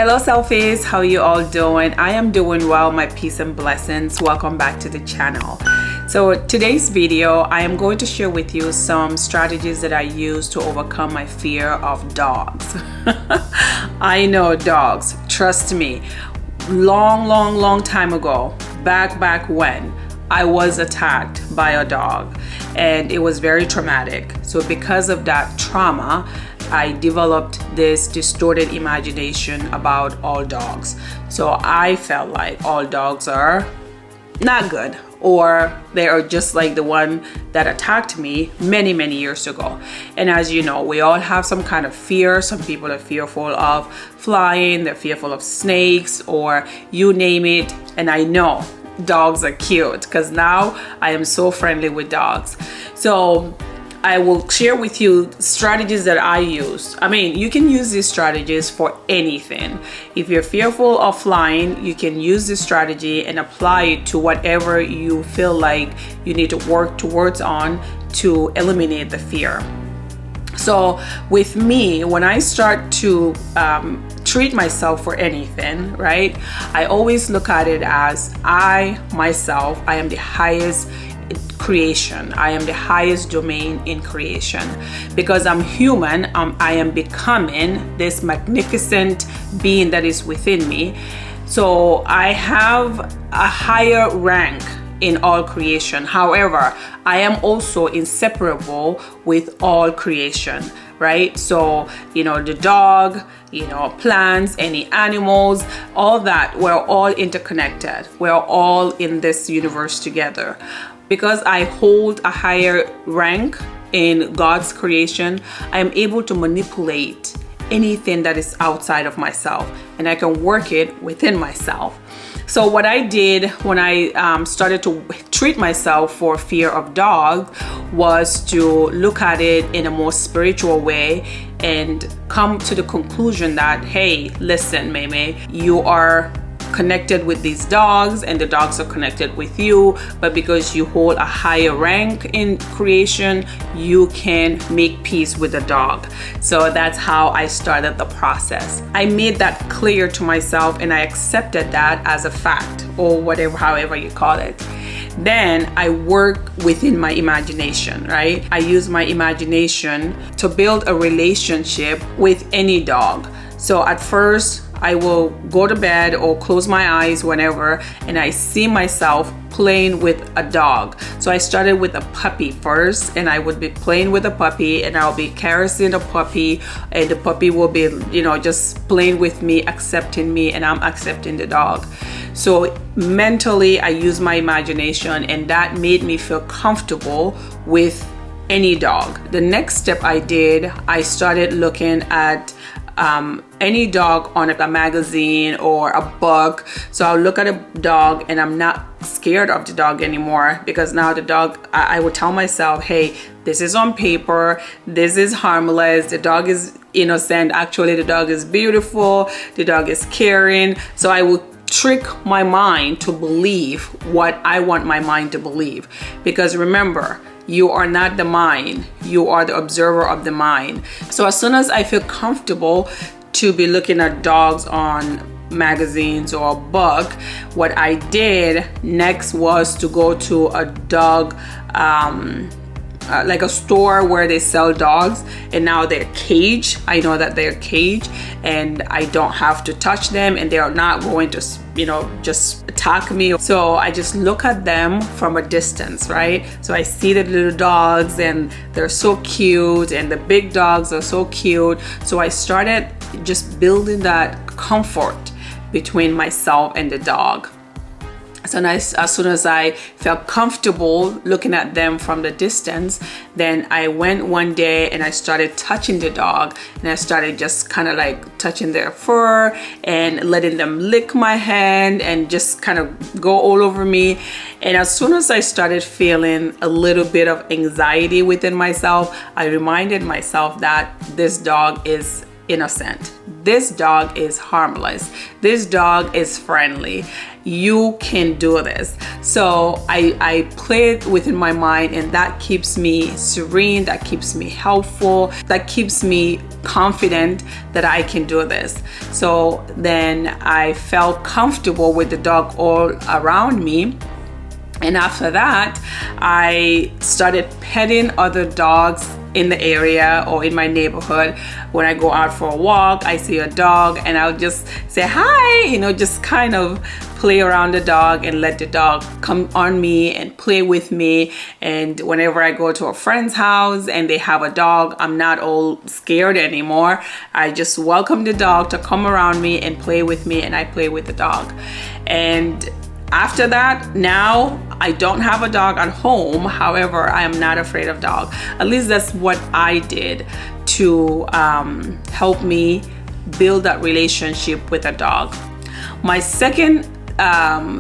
Hello selfies, how you all doing? I am doing well, my peace and blessings. Welcome back to the channel. So today's video, I am going to share with you some strategies that I use to overcome my fear of dogs. I know dogs, trust me. Long time ago, back when I was attacked by a dog and it was very traumatic. So because of that trauma, I developed this distorted imagination about all dogs. So I felt like all dogs are not good, or they are just like the one that attacked me many years ago. And as you know, we all have some kind of fear. Some people are fearful of flying, they're fearful of snakes, or you name it. And I know dogs are cute because now I am so friendly with dogs. So I will share with you strategies that I use. I mean, you can use these strategies for anything. If you're fearful of flying, you can use this strategy and apply it to whatever you feel like you need to work towards on to eliminate the fear. So with me, when I start to treat myself for anything, right, I always look at it as I am the highest creation. I am the highest domain in creation. Because I'm human, I am becoming this magnificent being that is within me. So I have a higher rank in all creation. However, I am also inseparable with all creation, right? So, you know, the dog, you know, plants, any animals, all that, we're all interconnected. We're all in this universe together. Because I hold a higher rank in God's creation, I am able to manipulate anything that is outside of myself, and I can work it within myself. So what I did when I started to treat myself for fear of dogs was to look at it in a more spiritual way and come to the conclusion that, hey, listen, Meme, you are connected with these dogs and the dogs are connected with you, but because you hold a higher rank in creation, you can make peace with the dog. So that's how I started the process. I made that clear to myself and I accepted that as a fact, or whatever, however you call it. Then I work within my imagination, right? I use my imagination to build a relationship with any dog. So at first, I will go to bed or close my eyes whenever, and I see myself playing with a dog. So I started with a puppy first, and I would be playing with a puppy, and I'll be caressing the puppy, and the puppy will be, you know, just playing with me, accepting me, and I'm accepting the dog. So mentally, I use my imagination, and that made me feel comfortable with any dog. The next step I did, I started looking at any dog on a magazine or a book. So I'll look at a dog and I'm not scared of the dog anymore, because now the dog, I would tell myself, hey, this is on paper, this is harmless, the dog is innocent, actually the dog is beautiful, the dog is caring. So I would trick my mind to believe what I want my mind to believe. Because remember, you are not the mind, you are the observer of the mind. So as soon as I feel comfortable to be looking at dogs on magazines or a book, what I did next was to go to a dog like a store where they sell dogs, and now they're caged. I know that they're caged and I don't have to touch them, and they are not going to, you know, just attack me. So I just look at them from a distance, right? So I see the little dogs and they're so cute, and the big dogs are so cute. So I started just building that comfort between myself and the dog. So as soon as I felt comfortable looking at them from the distance, then I went one day and I started touching the dog, and I started just kind of like touching their fur and letting them lick my hand and just kind of go all over me. And as soon as I started feeling a little bit of anxiety within myself, I reminded myself that this dog is innocent. This dog is harmless. This dog is friendly. You can do this. So I play it within my mind, and that keeps me serene, that keeps me helpful, that keeps me confident that I can do this. So then I felt comfortable with the dog all around me. And after that, I started petting other dogs in the area or in my neighborhood. When I go out for a walk, I see a dog and I'll just say hi, just kind of play around the dog and let the dog come on me and play with me. And whenever I go to a friend's house and they have a dog, I'm not all scared anymore. I just welcome the dog to come around me and play with me, and I play with the dog. And after that, now I don't have a dog at home. However, I am not afraid of dogs. At least that's what I did to help me build that relationship with a dog. My second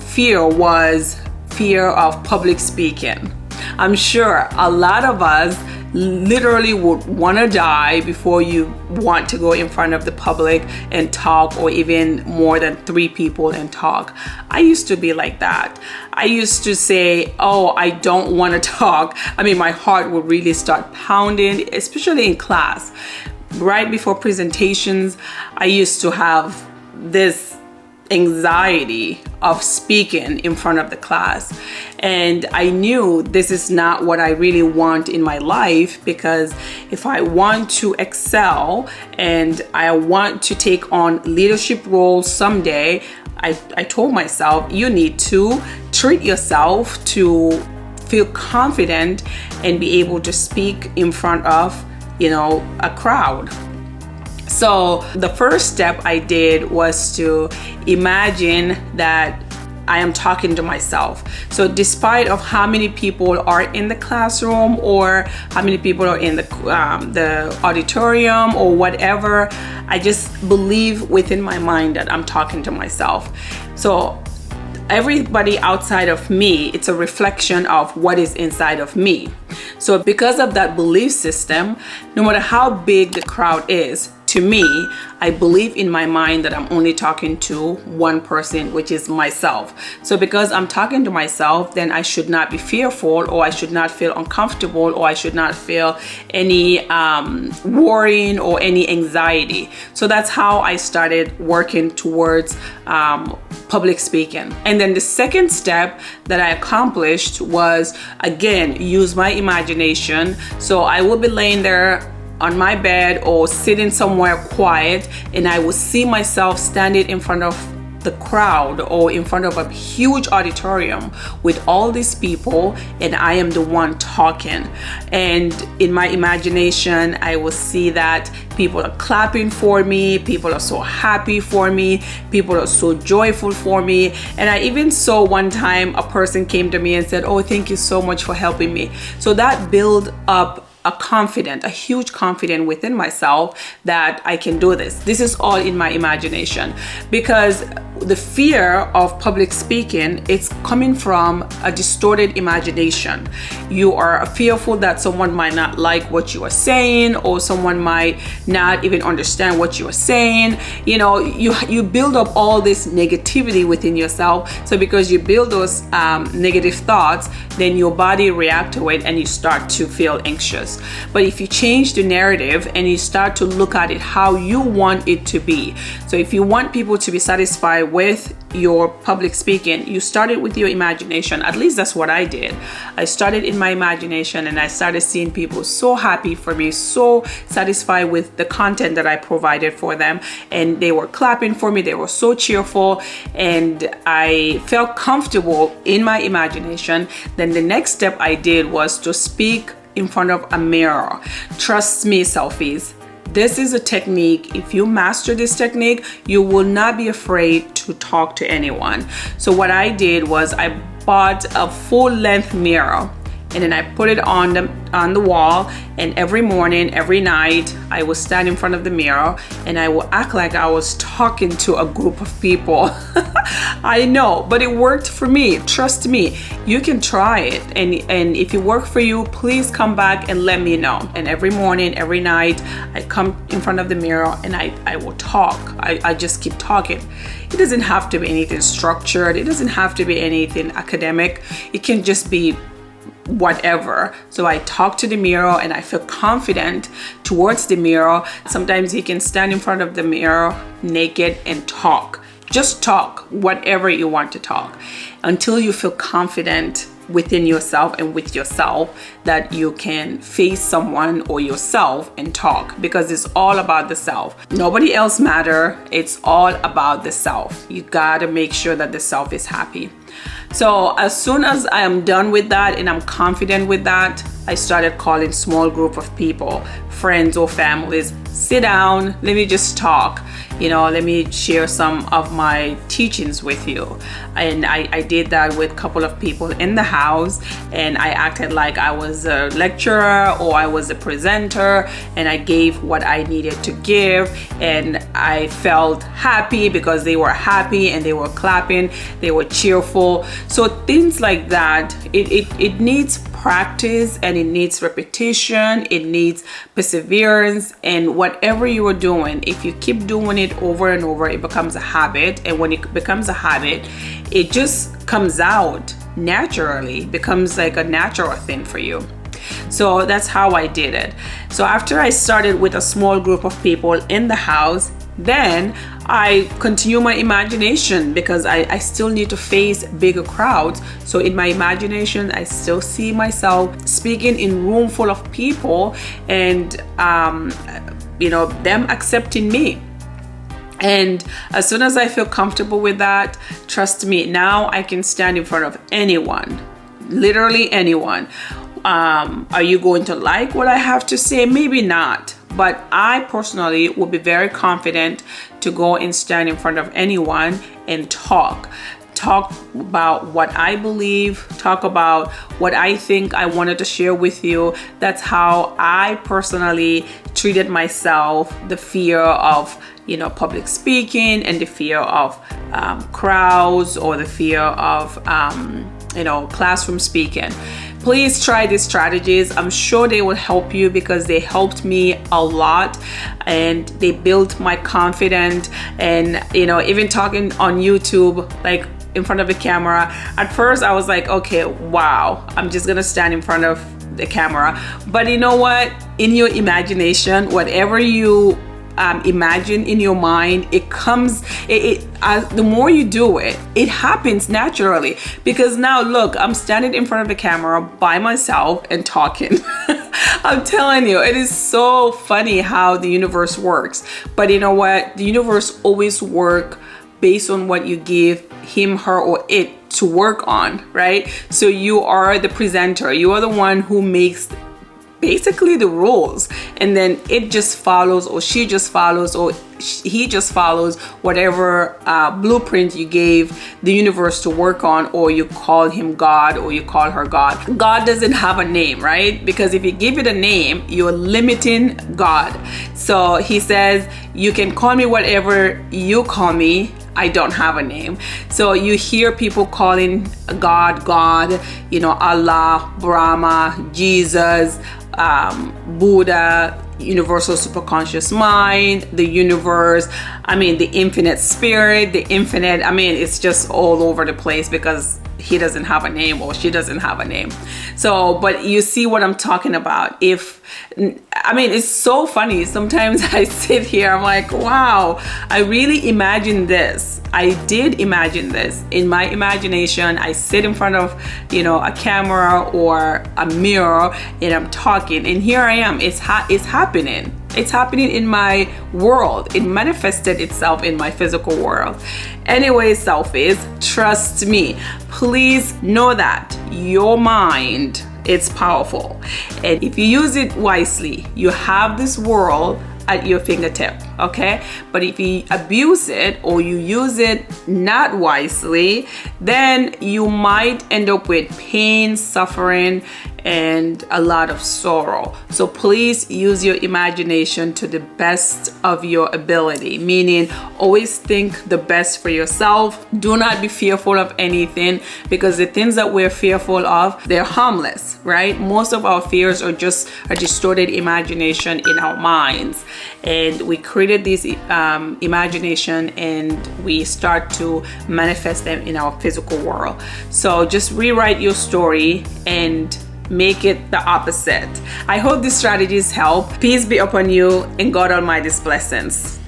fear was fear of public speaking. I'm sure a lot of us literally would want to die before you want to go in front of the public and talk, or even more than 3 people and talk. I used to be like that. I used to say, oh, I don't want to talk. I mean, my heart would really start pounding, especially in class. Right before presentations, I used to have this anxiety of speaking in front of the class, and I knew this is not what I really want in my life, because if I want to excel and I want to take on leadership roles someday, I told myself, you need to treat yourself to feel confident and be able to speak in front of a crowd. So the first step I did was to imagine that I am talking to myself. So despite of how many people are in the classroom or how many people are in the auditorium or whatever, I just believe within my mind that I'm talking to myself. So everybody outside of me, it's a reflection of what is inside of me. So because of that belief system, no matter how big the crowd is, to me, I believe in my mind that I'm only talking to one person, which is myself. So because I'm talking to myself, then I should not be fearful, or I should not feel uncomfortable, or I should not feel any worrying or any anxiety. So that's how I started working towards public speaking. And then the second step that I accomplished was, again, use my imagination. So I will be laying there on my bed or sitting somewhere quiet, and I will see myself standing in front of the crowd or in front of a huge auditorium with all these people, and I am the one talking. And in my imagination, I will see that people are clapping for me, people are so happy for me, people are so joyful for me. And I even saw one time a person came to me and said, oh, thank you so much for helping me. So that built up a huge confidence within myself that I can do this. This is all in my imagination, because the fear of public speaking, it's coming from a distorted imagination. You are fearful that someone might not like what you are saying, or someone might not even understand what you are saying. You build up all this negativity within yourself. So because you build those negative thoughts, then your body reacts to it and you start to feel anxious. But if you change the narrative and you start to look at it how you want it to be, so if you want people to be satisfied with your public speaking, you started with your imagination. At least that's what I did. I started in my imagination, and I started seeing people so happy for me, so satisfied with the content that I provided for them, and they were clapping for me. They were so cheerful, and I felt comfortable in my imagination. Then the next step I did was to speak in front of a mirror. Trust me, selfies, this is a technique. If you master this technique, you will not be afraid to talk to anyone. So what I did was I bought a full-length mirror, and then I put it on the wall, and every morning, every night, I will stand in front of the mirror and I will act like I was talking to a group of people. I know, but it worked for me. Trust me, you can try it, and if it worked for you, please come back and let me know. And every morning, every night, I come in front of the mirror and I will talk. I just keep talking. It doesn't have to be anything structured. It doesn't have to be anything academic. It can just be whatever. So I talk to the mirror and I feel confident towards the mirror. Sometimes you can stand in front of the mirror naked and talk. Just talk whatever you want to talk until you feel confident within yourself and with yourself that you can face someone or yourself and talk, because it's all about the self. Nobody else matter. It's all about the self. You gotta make sure that the self is happy. So as soon as I am done with that and I'm confident with that, I started calling small group of people, friends or families. Sit down, let me just talk. Let me share some of my teachings with you. And I did that with a couple of people in the house, and I acted like I was a lecturer or I was a presenter, and I gave what I needed to give, and I felt happy because they were happy and they were clapping, they were cheerful. So things like that, it needs practice, and it needs repetition, it needs perseverance, and whatever you are doing, if you keep doing it over and over, it becomes a habit. And when it becomes a habit, it just comes out naturally, becomes like a natural thing for you. So that's how I did it. So after I started with a small group of people in the house, then I continue my imagination, because I still need to face bigger crowds. So in my imagination, I still see myself speaking in a room full of people, and them accepting me. And as soon as I feel comfortable with that, trust me, now I can stand in front of anyone, literally anyone. Are you going to like what I have to say? Maybe not. But I personally will be very confident to go and stand in front of anyone and talk about what I believe, talk about what I think I wanted to share with you. That's how I personally treated myself, the fear of public speaking, and the fear of crowds, or the fear of classroom speaking. Please try these strategies. I'm sure they will help you, because they helped me a lot, and they built my confidence. And even talking on YouTube, like in front of the camera, at first I was like, okay, wow, I'm just gonna stand in front of the camera. But you know what? In your imagination, whatever you imagine in your mind, it comes, the more you do it, it happens naturally. Because now look, I'm standing in front of the camera by myself and talking. I'm telling you, it is so funny how the universe works. But you know what? The universe always works based on what you give him, her, or it to work on, right? So you are the presenter. You are the one who makes basically the rules, and then it just follows, or she just follows, or he just follows whatever blueprint you gave the universe to work on, or you call him God, or you call her God. God doesn't have a name, right? Because if you give it a name, you're limiting God. So he says, you can call me whatever you call me, I don't have a name. So you hear people calling God, Allah, Brahma, Jesus, Buddha, universal superconscious mind, the universe, the infinite spirit, the infinite, it's just all over the place, because he doesn't have a name, or she doesn't have a name. So, but you see what I'm talking about. It's so funny. Sometimes I sit here, I'm like, wow, I really imagined this. I did imagine this in my imagination. I sit in front of, a camera or a mirror, and I'm talking, and here I am. It's happening. It's happening in my world. It manifested itself in my physical world. Anyway, selfies, trust me. Please know that your mind, it's powerful. And if you use it wisely, you have this world at your fingertip, okay? But if you abuse it, or you use it not wisely, then you might end up with pain, suffering, and a lot of sorrow. So please use your imagination to the best of your ability, meaning always think the best for yourself. Do not be fearful of anything, because the things that we're fearful of, they're harmless, right? Most of our fears are just a distorted imagination in our minds, and we created this imagination and we start to manifest them in our physical world. So just rewrite your story and make it the opposite. I hope these strategies help. Peace be upon you and God Almighty's blessings.